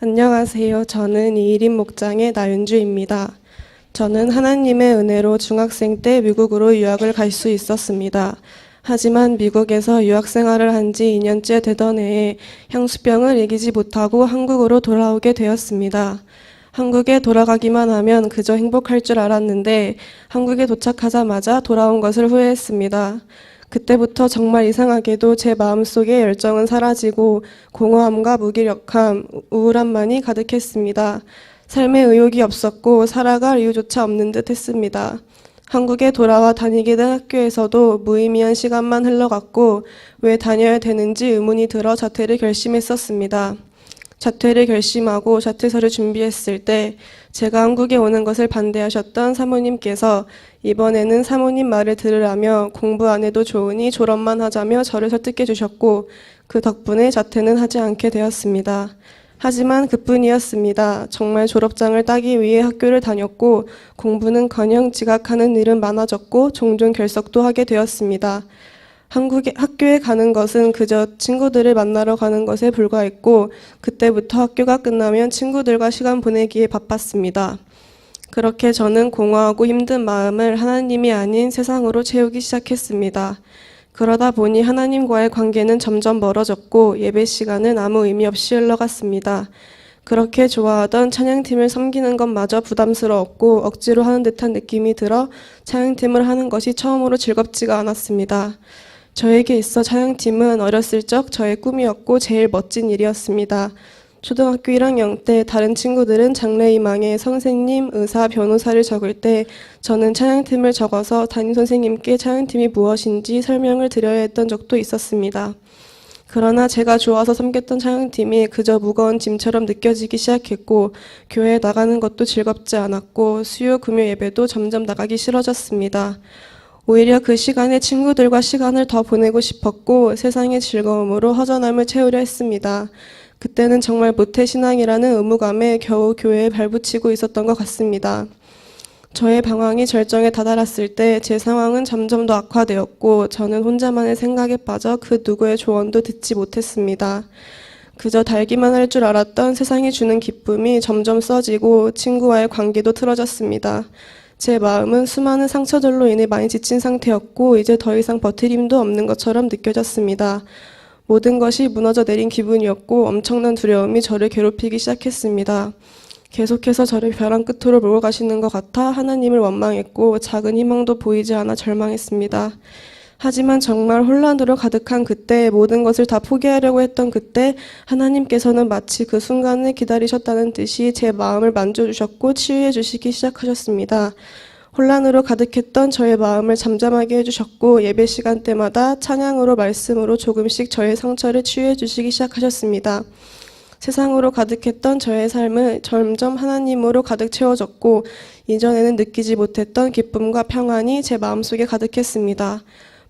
안녕하세요. 저는 이일임 목장의 나윤주입니다. 저는 하나님의 은혜로 중학생 때 미국으로 유학을 갈 수 있었습니다. 하지만 미국에서 유학 생활을 한 지 2년째 되던 해에 향수병을 이기지 못하고 한국으로 돌아오게 되었습니다. 한국에 돌아가기만 하면 그저 행복할 줄 알았는데 한국에 도착하자마자 돌아온 것을 후회했습니다. 그때부터 정말 이상하게도 제 마음속에 열정은 사라지고 공허함과 무기력함, 우울함만이 가득했습니다. 삶에 의욕이 없었고 살아갈 이유조차 없는 듯 했습니다. 한국에 돌아와 다니게 된 학교에서도 무의미한 시간만 흘러갔고 왜 다녀야 되는지 의문이 들어 자퇴를 결심했었습니다. 자퇴를 결심하고 자퇴서를 준비했을 때 제가 한국에 오는 것을 반대하셨던 사모님께서 이번에는 사모님 말을 들으라며 공부 안 해도 좋으니 졸업만 하자며 저를 설득해 주셨고 그 덕분에 자퇴는 하지 않게 되었습니다. 하지만 그뿐이었습니다. 정말 졸업장을 따기 위해 학교를 다녔고 공부는커녕 지각하는 일은 많아졌고 종종 결석도 하게 되었습니다. 학교에 가는 것은 그저 친구들을 만나러 가는 것에 불과했고 그때부터 학교가 끝나면 친구들과 시간 보내기에 바빴습니다. 그렇게 저는 공허하고 힘든 마음을 하나님이 아닌 세상으로 채우기 시작했습니다. 그러다 보니 하나님과의 관계는 점점 멀어졌고 예배 시간은 아무 의미 없이 흘러갔습니다. 그렇게 좋아하던 찬양팀을 섬기는 것마저 부담스러웠고 억지로 하는 듯한 느낌이 들어 찬양팀을 하는 것이 처음으로 즐겁지가 않았습니다. 저에게 있어 찬양팀은 어렸을 적 저의 꿈이었고 제일 멋진 일이었습니다. 초등학교 1학년 때 다른 친구들은 장래희망에 선생님, 의사, 변호사를 적을 때 저는 찬양팀을 적어서 담임선생님께 찬양팀이 무엇인지 설명을 드려야 했던 적도 있었습니다. 그러나 제가 좋아서 섬겼던 찬양팀이 그저 무거운 짐처럼 느껴지기 시작했고 교회에 나가는 것도 즐겁지 않았고 수요, 금요 예배도 점점 나가기 싫어졌습니다. 오히려 그 시간에 친구들과 시간을 더 보내고 싶었고 세상의 즐거움으로 허전함을 채우려 했습니다. 그때는 정말 모태신앙이라는 의무감에 겨우 교회에 발붙이고 있었던 것 같습니다. 저의 방황이 절정에 다다랐을 때 제 상황은 점점 더 악화되었고 저는 혼자만의 생각에 빠져 그 누구의 조언도 듣지 못했습니다. 그저 달기만 할 줄 알았던 세상이 주는 기쁨이 점점 써지고 친구와의 관계도 틀어졌습니다. 제 마음은 수많은 상처들로 인해 많이 지친 상태였고 이제 더 이상 버틸 힘도 없는 것처럼 느껴졌습니다. 모든 것이 무너져 내린 기분이었고 엄청난 두려움이 저를 괴롭히기 시작했습니다. 계속해서 저를 벼랑 끝으로 몰고 가시는 것 같아 하나님을 원망했고 작은 희망도 보이지 않아 절망했습니다. 하지만 정말 혼란으로 가득한 그때, 모든 것을 다 포기하려고 했던 그때 하나님께서는 마치 그 순간을 기다리셨다는 듯이 제 마음을 만져주셨고 치유해 주시기 시작하셨습니다. 혼란으로 가득했던 저의 마음을 잠잠하게 해주셨고 예배 시간 때마다 찬양으로 말씀으로 조금씩 저의 상처를 치유해 주시기 시작하셨습니다. 세상으로 가득했던 저의 삶은 점점 하나님으로 가득 채워졌고 이전에는 느끼지 못했던 기쁨과 평안이 제 마음속에 가득했습니다.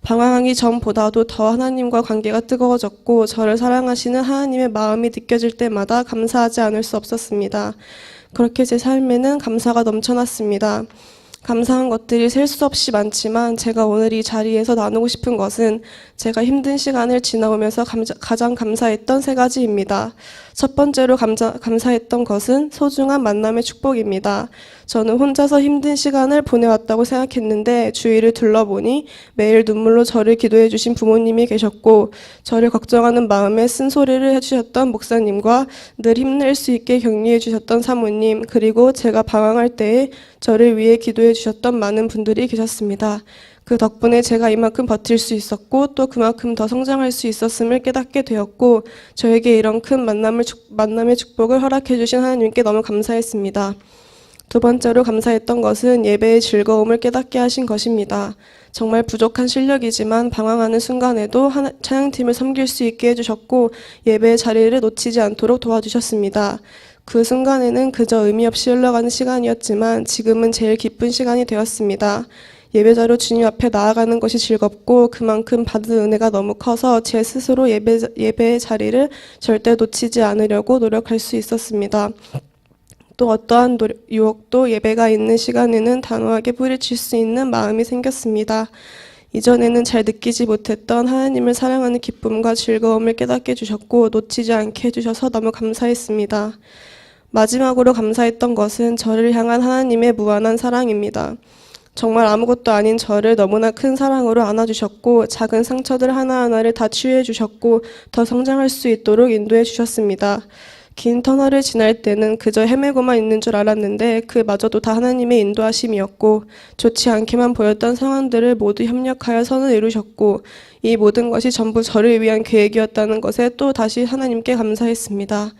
방황하기 전보다도 더 하나님과 관계가 뜨거워졌고 저를 사랑하시는 하나님의 마음이 느껴질 때마다 감사하지 않을 수 없었습니다. 그렇게 제 삶에는 감사가 넘쳐났습니다. 감사한 것들이 셀 수 없이 많지만 제가 오늘 이 자리에서 나누고 싶은 것은 제가 힘든 시간을 지나오면서 가장 감사했던 3가지입니다. 첫 번째로 감사했던 것은 소중한 만남의 축복입니다. 저는 혼자서 힘든 시간을 보내왔다고 생각했는데 주위를 둘러보니 매일 눈물로 저를 기도해 주신 부모님이 계셨고 저를 걱정하는 마음에 쓴소리를 해주셨던 목사님과 늘 힘낼 수 있게 격려해 주셨던 사모님, 그리고 제가 방황할 때에 저를 위해 기도해 주셨던 많은 분들이 계셨습니다. 그 덕분에 제가 이만큼 버틸 수 있었고 또 그만큼 더 성장할 수 있었음을 깨닫게 되었고 저에게 이런 큰 만남의 축복을 허락해 주신 하나님께 너무 감사했습니다. 두 번째로 감사했던 것은 예배의 즐거움을 깨닫게 하신 것입니다. 정말 부족한 실력이지만 방황하는 순간에도 찬양팀을 섬길 수 있게 해주셨고 예배의 자리를 놓치지 않도록 도와주셨습니다. 그 순간에는 그저 의미 없이 흘러가는 시간이었지만 지금은 제일 기쁜 시간이 되었습니다. 예배자로 주님 앞에 나아가는 것이 즐겁고 그만큼 받은 은혜가 너무 커서 제 스스로 예배의 자리를 절대 놓치지 않으려고 노력할 수 있었습니다. 또 어떠한 유혹도 예배가 있는 시간에는 단호하게 뿌리칠 수 있는 마음이 생겼습니다. 이전에는 잘 느끼지 못했던 하나님을 사랑하는 기쁨과 즐거움을 깨닫게 해주셨고 놓치지 않게 해주셔서 너무 감사했습니다. 마지막으로 감사했던 것은 저를 향한 하나님의 무한한 사랑입니다. 정말 아무것도 아닌 저를 너무나 큰 사랑으로 안아주셨고 작은 상처들 하나하나를 다 치유해 주셨고 더 성장할 수 있도록 인도해 주셨습니다. 긴 터널을 지날 때는 그저 헤매고만 있는 줄 알았는데 그마저도 다 하나님의 인도하심이었고 좋지 않게만 보였던 상황들을 모두 협력하여 선을 이루셨고 이 모든 것이 전부 저를 위한 계획이었다는 것에 또 다시 하나님께 감사했습니다.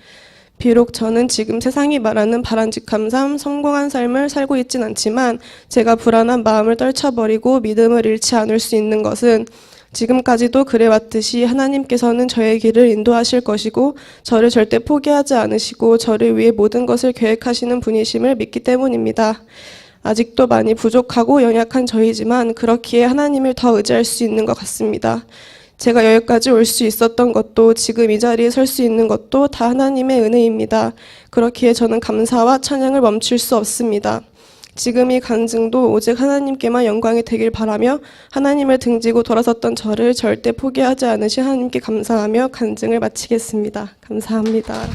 비록 저는 지금 세상이 말하는 바람직한 삶, 성공한 삶을 살고 있진 않지만 제가 불안한 마음을 떨쳐버리고 믿음을 잃지 않을 수 있는 것은 지금까지도 그래왔듯이 하나님께서는 저의 길을 인도하실 것이고 저를 절대 포기하지 않으시고 저를 위해 모든 것을 계획하시는 분이심을 믿기 때문입니다. 아직도 많이 부족하고 연약한 저이지만 그렇기에 하나님을 더 의지할 수 있는 것 같습니다. 제가 여기까지 올 수 있었던 것도 지금 이 자리에 설 수 있는 것도 다 하나님의 은혜입니다. 그렇기에 저는 감사와 찬양을 멈출 수 없습니다. 지금 이 간증도 오직 하나님께만 영광이 되길 바라며 하나님을 등지고 돌아섰던 저를 절대 포기하지 않으신 하나님께 감사하며 간증을 마치겠습니다. 감사합니다.